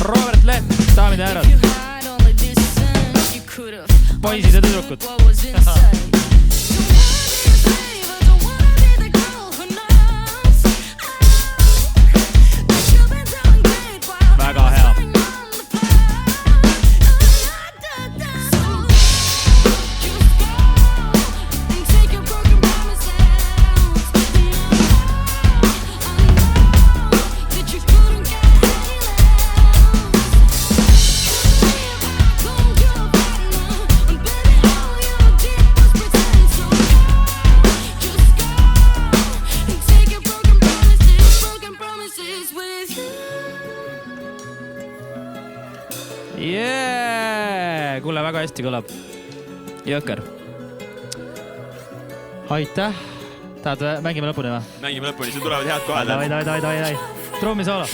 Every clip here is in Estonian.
Robert Leht, daamid ja härrad. Poisid ja tüdrukud. Väga hea. Kuule, väga hästi kõlab. Jõker. Aitäh. Tahad mängime lõpuni või? Mängime lõpuni, siin tulevad head kohad. Davai. Trummi soolo.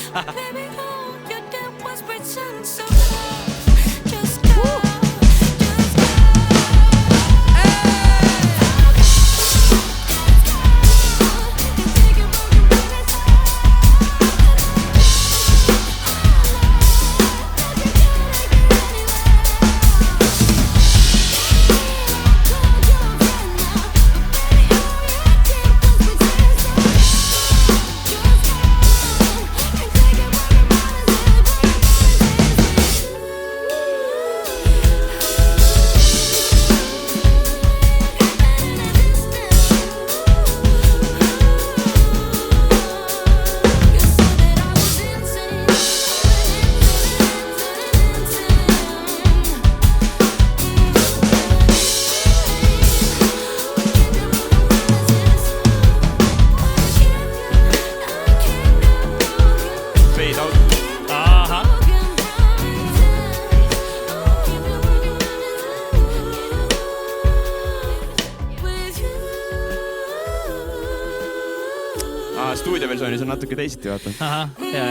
Stuudioversioonis on natuke teisiti, vaata. Aha, ja.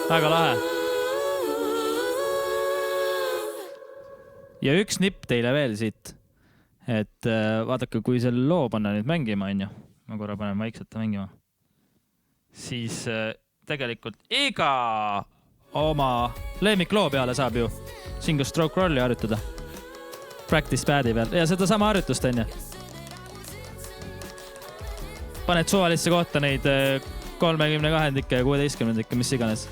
Väga lahe. Ja üks nipp teile veel siit, et vaadake, kui selle loo panna nüüd mängima, on ju, ma korra panen vaikselt mängima, siis tegelikult iga oma lemmikloo peale saab ju single stroke rolli harjutada. Practice pad'i peal. Ja seda sama harjutust, on ju. Paned suvalisse kohta neid 32-ndikke ja 16-ndikke, mis iganes.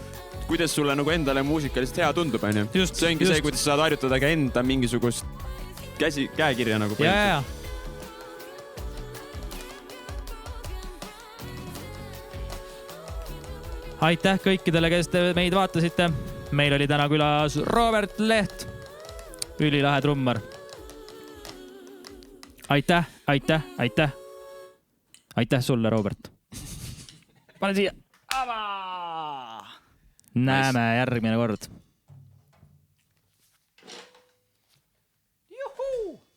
Kuidas sulle nagu endale muusikaliselt hea tundub, on ju? See ongi see, kuidas saad harjutada ka enda mingisugust käekirja nagu. Ja. Aitäh kõikidele, kes te meid vaatasite. Meil oli täna külas Robert Leht, ülilahe trummar. Aitäh. Aitäh sulle, Robert. Pane siia. Näeme järgmine kord.